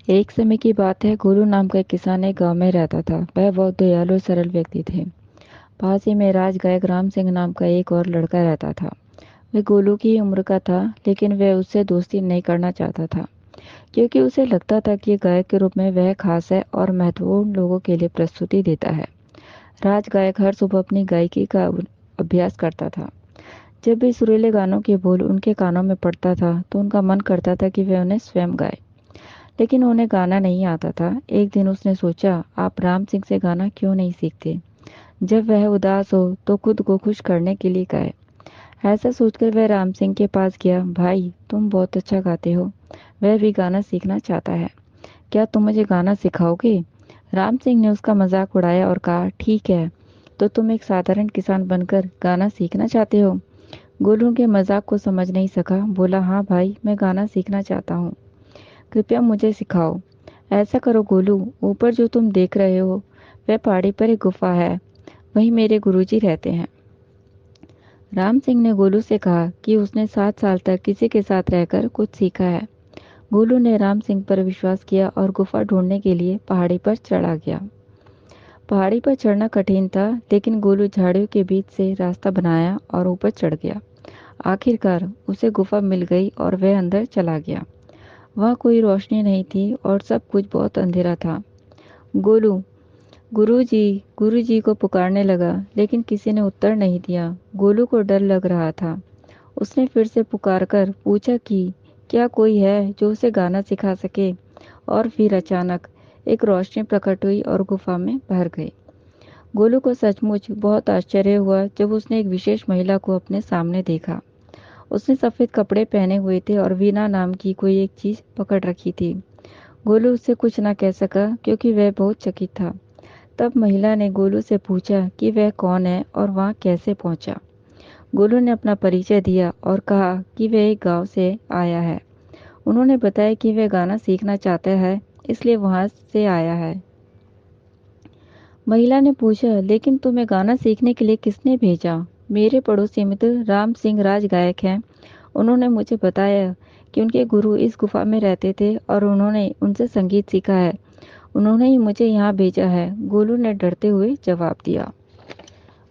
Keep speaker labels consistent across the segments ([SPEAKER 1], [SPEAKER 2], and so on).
[SPEAKER 1] एक समय की बात है, गोलू नाम का एक किसान एक गांव में रहता था। वह बहुत दयालु और सरल व्यक्ति थे। पास ही में राज गायक राम सिंह नाम का एक और लड़का रहता था। वह गोलू की ही उम्र का था, लेकिन वह उससे दोस्ती नहीं करना चाहता था, क्योंकि उसे लगता था कि गायक के रूप में वह खास है और महत्वपूर्ण लोगों के लिए प्रस्तुति देता है। राज गायक हर सुबह अपनी गायकी का अभ्यास करता था। जब भी सुरीले गानों के बोल उनके कानों में पड़ता था, तो उनका मन करता था कि वह उन्हें स्वयं गाए, लेकिन उन्हें गाना नहीं आता था। एक दिन उसने सोचा, आप राम सिंह से गाना क्यों नहीं सीखते? जब वह उदास हो तो खुद को खुश करने के लिए गाए। ऐसा सोचकर वह राम सिंह के पास गया। भाई, तुम बहुत अच्छा गाते हो, वह भी गाना सीखना चाहता है, क्या तुम मुझे गाना सिखाओगे? राम सिंह ने उसका मजाक उड़ाया और कहा, ठीक है, तो तुम एक साधारण किसान बनकर गाना सीखना चाहते हो? गोलू के मजाक को समझ नहीं सका, बोला, हाँ भाई, मैं गाना सीखना चाहता हूँ, कृपया मुझे सिखाओ। ऐसा करो गोलू, ऊपर जो तुम देख रहे हो वह पहाड़ी पर एक गुफा है, वहीं मेरे गुरुजी रहते हैं। राम सिंह ने गोलू से कहा कि उसने 7 साल तक किसी के साथ रहकर कुछ सीखा है। गोलू ने राम सिंह पर विश्वास किया और गुफा ढूंढने के लिए पहाड़ी पर चढ़ा गया। पहाड़ी पर चढ़ना कठिन था, लेकिन गोलू झाड़ियों के बीच से रास्ता बनाया और ऊपर चढ़ गया। आखिरकार उसे गुफा मिल गई और वह अंदर चला गया। वहाँ कोई रोशनी नहीं थी और सब कुछ बहुत अंधेरा था। गोलू गुरुजी गुरुजी को पुकारने लगा, लेकिन किसी ने उत्तर नहीं दिया। गोलू को डर लग रहा था। उसने फिर से पुकारकर पूछा कि क्या कोई है जो उसे गाना सिखा सके। और फिर अचानक एक रोशनी प्रकट हुई और गुफा में भर गई। गोलू को सचमुच बहुत आश्चर्य हुआ जब उसने एक विशेष महिला को अपने सामने देखा। उसने सफेद कपड़े पहने हुए थे और वीणा नाम की कोई एक चीज पकड़ रखी थी। गोलू उससे कुछ न कह सका, क्योंकि वह बहुत चकित था। तब महिला ने गोलू से पूछा कि वह कौन है और वहां कैसे पहुंचा। गोलू ने अपना परिचय दिया और कहा कि वह एक गांव से आया है। उन्होंने बताया कि वह गाना सीखना चाहता है, इसलिए वहां से आया है। महिला ने पूछा, लेकिन तुम्हें गाना सीखने के लिए किसने भेजा? मेरे पड़ोसी मित्र राम सिंह राज गायक हैं। उन्होंने मुझे बताया कि उनके गुरु इस गुफा में रहते थे और उन्होंने उनसे संगीत सीखा है। उन्होंने ही मुझे यहाँ भेजा है, गोलू ने डरते हुए जवाब दिया।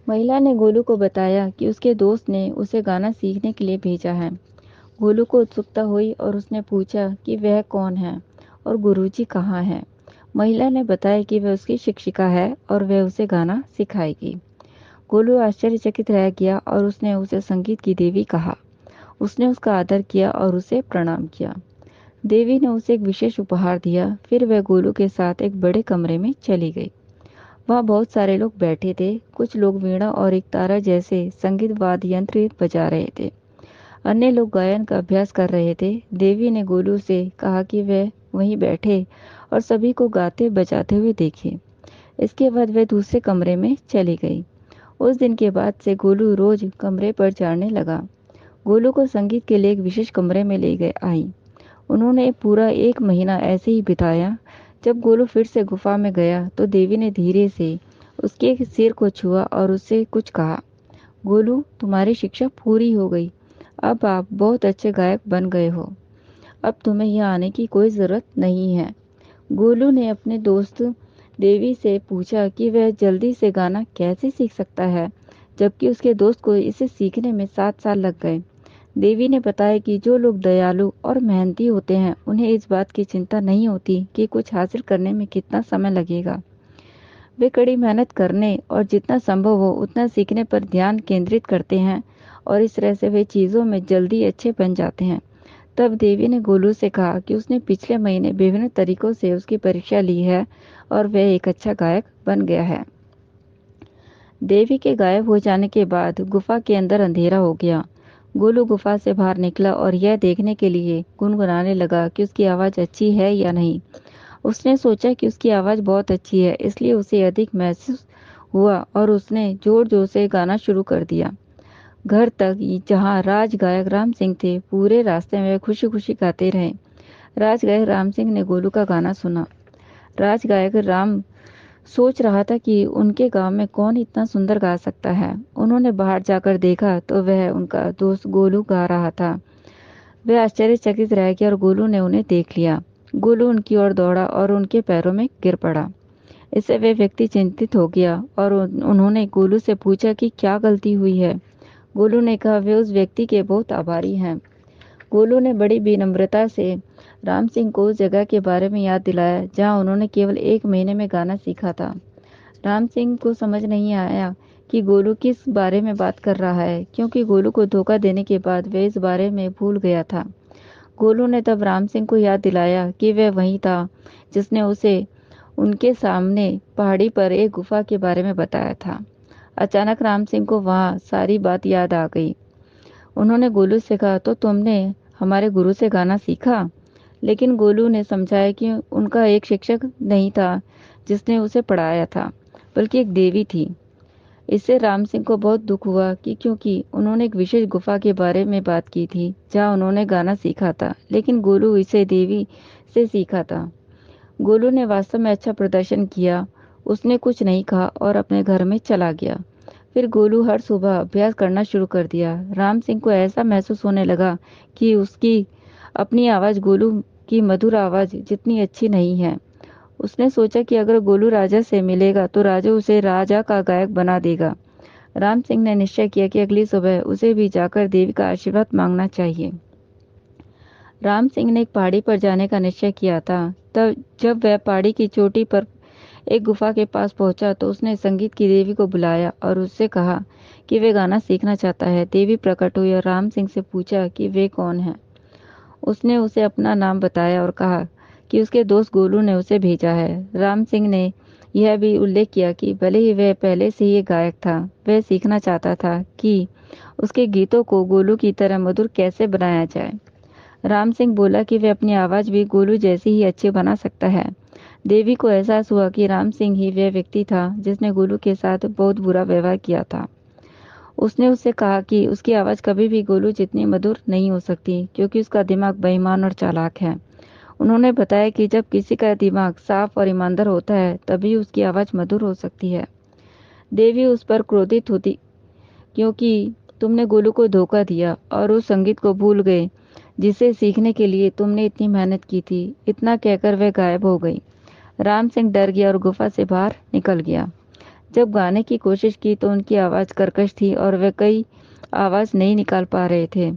[SPEAKER 1] महिला ने गोलू को बताया कि उसके दोस्त ने उसे गाना सीखने के लिए भेजा है। गोलू को उत्सुकता हुई और उसने पूछा कि वह कौन है और गुरुजी कहाँ है। महिला ने बताया कि वह उसकी शिक्षिका है और वह उसे गाना सिखाएगी। गोलू आश्चर्यचकित रह गया और उसने उसे संगीत की देवी कहा। उसने उसका आदर किया और उसे प्रणाम किया। देवी ने उसे एक विशेष उपहार दिया। फिर वह गोलू के साथ एक बड़े कमरे में चली गई। वहाँ बहुत सारे लोग बैठे थे। कुछ लोग वीणा और एक तारा जैसे संगीत वाद्य यंत्र बजा रहे थे। अन्य लोग गायन का अभ्यास कर रहे थे। देवी ने गोलू से कहा कि वह वहीं बैठे और सभी को गाते बजाते हुए देखे। इसके बाद वह दूसरे कमरे में चली गई। उस दिन के बाद से गोलू रोज कमरे पर जाने लगा। गोलू को संगीत के लिए एक विशेष कमरे में ले गए आई। उन्होंने पूरा एक महीना ऐसे ही बिताया। जब गोलू फिर से गुफा में गया तो देवी ने धीरे से उसके सिर को छुआ और उससे कुछ कहा। गोलू, तुम्हारी शिक्षा पूरी हो गई। अब आप बहुत अच्छे गायक बन गए हो। अब तुम्हें यहाँ आने की कोई जरूरत नहीं है। गोलू ने अपने दोस्त देवी से पूछा कि वह जल्दी से गाना कैसे सीख सकता है, जबकि उसके दोस्त को इसे सीखने में 7 साल लग गए। देवी ने बताया कि जो लोग दयालु और मेहनती होते हैं, उन्हें इस बात की चिंता नहीं होती कि कुछ हासिल करने में कितना समय लगेगा। वे कड़ी मेहनत करने और जितना संभव हो उतना सीखने पर ध्यान केंद्रित करते हैं और इस तरह से वे चीजों में जल्दी अच्छे बन जाते हैं। तब देवी ने गोलू से कहा कि उसने पिछले महीने विभिन्न तरीकों से उसकी परीक्षा ली है और वह एक अच्छा गायक बन गया है। देवी के गायब हो जाने के बाद गुफा के अंदर अंधेरा हो गया। गोलू गुफा से बाहर निकला और यह देखने के लिए गुनगुनाने लगा कि उसकी आवाज अच्छी है या नहीं। उसने सोचा कि उसकी आवाज बहुत अच्छी है, इसलिए उसे अधिक महसूस हुआ और उसने जोर जोर से गाना शुरू कर दिया। घर तक जहाँ राज गायक राम सिंह थे, पूरे रास्ते में वे खुशी खुशी गाते रहे। राज गायक राम सिंह ने गोलू का गाना सुना। राज गायक राम सोच रहा था कि उनके गांव में कौन इतना सुंदर गा सकता है। उन्होंने बाहर जाकर देखा तो वह उनका दोस्त गोलू गा रहा था। वे आश्चर्यचकित रह गए और गोलू ने उन्हें देख लिया। गोलू उनकी ओर दौड़ा और उनके पैरों में गिर पड़ा। इससे वे व्यक्ति चिंतित हो गया और उन्होंने गोलू से पूछा कि क्या गलती हुई है। गोलू ने कहा वे उस व्यक्ति के बहुत आभारी हैं। गोलू ने बड़ी विनम्रता से राम सिंह को उस जगह के बारे में याद दिलाया जहां उन्होंने केवल 1 महीने में गाना सीखा था। राम सिंह को समझ नहीं आया कि गोलू किस बारे में बात कर रहा है, क्योंकि गोलू को धोखा देने के बाद वह इस बारे में भूल गया था। गोलू ने तब राम सिंह को याद दिलाया कि वह वही था जिसने उसे उनके सामने पहाड़ी पर एक गुफा के बारे में बताया था। अचानक राम सिंह को वहां सारी बात याद आ गई। उन्होंने गोलू से कहा, तो तुमने हमारे गुरु से गाना सीखा? लेकिन गोलू ने समझाया कि उनका एक शिक्षक नहीं था जिसने उसे पढ़ाया था, बल्कि एक देवी थी। इससे राम सिंह को बहुत दुख हुआ कि क्योंकि उन्होंने एक विशेष गुफा के बारे में बात की थी जहां उन्होंने गाना सीखा था, लेकिन गोलू इसे देवी से सीखा था। गोलू ने वास्तव में अच्छा प्रदर्शन किया। उसने कुछ नहीं कहा और अपने घर में चला गया। फिर गोलू हर सुबह अभ्यास करना शुरू कर दिया। राम सिंह को ऐसा महसूस होने लगा कि उसकी अपनी आवाज़ गोलू की मधुर आवाज़ जितनी अच्छी नहीं है। उसने सोचा कि अगर गोलू राजा से मिलेगा तो राजा उसे राजा का गायक बना देगा। राम सिंह ने निश्चय किया कि अगली सुबह उसे भी जाकर देवी का आशीर्वाद मांगना चाहिए। राम सिंह ने एक पहाड़ी पर जाने का निश्चय किया था। तब जब वह पहाड़ी की चोटी पर एक गुफा के पास पहुंचा तो उसने संगीत की देवी को बुलाया और उससे कहा कि वे गाना सीखना चाहता है। देवी प्रकट हुई और राम सिंह से पूछा कि वे कौन हैं। उसने उसे अपना नाम बताया और कहा कि उसके दोस्त गोलू ने उसे भेजा है। राम सिंह ने यह भी उल्लेख किया कि भले ही वह पहले से ही एक गायक था, वह सीखना चाहता था कि उसके गीतों को गोलू की तरह मधुर कैसे बनाया जाए। राम सिंह बोला कि वह अपनी आवाज़ भी गोलू जैसी ही अच्छी बना सकता है। देवी को एहसास हुआ कि राम सिंह ही वह व्यक्ति था जिसने गोलू के साथ बहुत बुरा व्यवहार किया था। उसने उससे कहा कि उसकी आवाज़ कभी भी गोलू जितनी मधुर नहीं हो सकती, क्योंकि उसका दिमाग बेईमान और चालाक है। उन्होंने बताया कि जब किसी का दिमाग साफ और ईमानदार होता है तभी उसकी आवाज़ मधुर हो सकती है। देवी उस पर क्रोधित होती क्योंकि तुमने गोलू को धोखा दिया और उस संगीत को भूल गए जिसे सीखने के लिए तुमने इतनी मेहनत की थी। इतना कहकर वह गायब हो गई। राम सिंह डर गया और गुफा से बाहर निकल गया। जब गाने की कोशिश की तो उनकी आवाज़ कर्कश थी और वे कई आवाज़ नहीं निकाल पा रहे थे।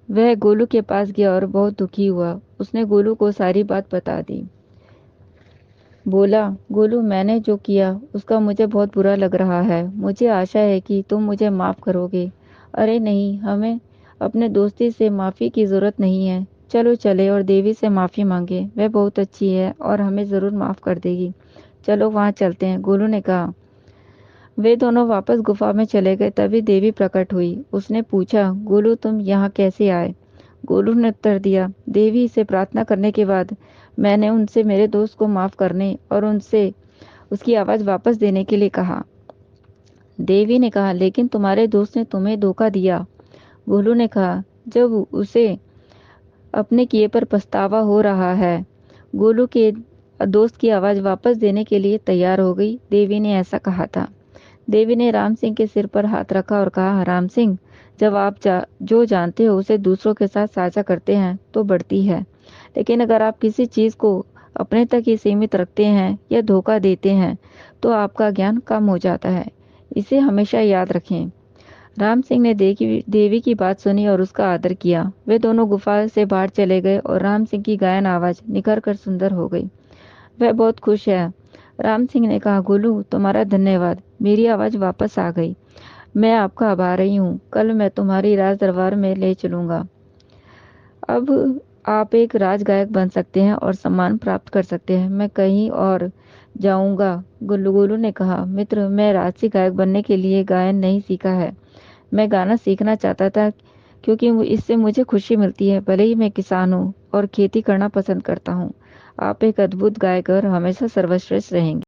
[SPEAKER 1] वह गोलू के पास गया और बहुत दुखी हुआ। उसने गोलू को सारी बात बता दी। बोला, गोलू, मैंने जो किया उसका मुझे बहुत बुरा लग रहा है। मुझे आशा है कि तुम मुझे माफ़ करोगे। अरे नहीं, हमें अपने दोस्ती से माफ़ी की ज़रूरत नहीं है। चलो चले और देवी से माफ़ी मांगे। वह बहुत अच्छी है और हमें ज़रूर माफ़ कर देगी। चलो वहाँ चलते हैं, गोलू ने कहा। वे दोनों वापस गुफा में चले गए। तभी देवी प्रकट हुई। उसने पूछा, गोलू, तुम यहाँ कैसे आए? गोलू ने उत्तर दिया, देवी से प्रार्थना करने के बाद मैंने उनसे मेरे दोस्त को माफ़ करने और उनसे उसकी आवाज़ वापस देने के लिए कहा। देवी ने कहा, लेकिन तुम्हारे दोस्त ने तुम्हें धोखा दिया। गोलू ने कहा, जब उसे अपने किए पर पछतावा हो रहा है। गोलू के दोस्त की आवाज़ वापस देने के लिए तैयार हो गई। देवी ने ऐसा कहा था। देवी ने राम सिंह के सिर पर हाथ रखा और कहा, राम सिंह, जब आप जो जानते हो उसे दूसरों के साथ साझा करते हैं तो बढ़ती है, लेकिन अगर आप किसी चीज़ को अपने तक ही सीमित रखते हैं या धोखा देते हैं तो आपका ज्ञान कम हो जाता है। इसे हमेशा याद रखें। राम सिंह ने देवी की बात सुनी और उसका आदर किया। वे दोनों गुफा से बाहर चले गए और राम सिंह की गायन आवाज़ निखर कर सुंदर हो गई। वह बहुत खुश है। राम सिंह ने कहा, गोलू, तुम्हारा धन्यवाद, मेरी आवाज़ वापस आ गई। मैं आपका आभारी हूँ। कल मैं तुम्हारी राज दरबार में ले चलूँगा। अब आप एक राज गायक बन सकते हैं और सम्मान प्राप्त कर सकते हैं। मैं कहीं और जाऊँगा। गोलू ने कहा, मित्र, मैं राजसी गायक बनने के लिए गायन नहीं सीखा है। मैं गाना सीखना चाहता था क्योंकि इससे मुझे खुशी मिलती है। भले ही मैं किसान हूँ और खेती करना पसंद करता हूँ। आप एक अद्भुत गायक और हमेशा सर्वश्रेष्ठ रहेंगे।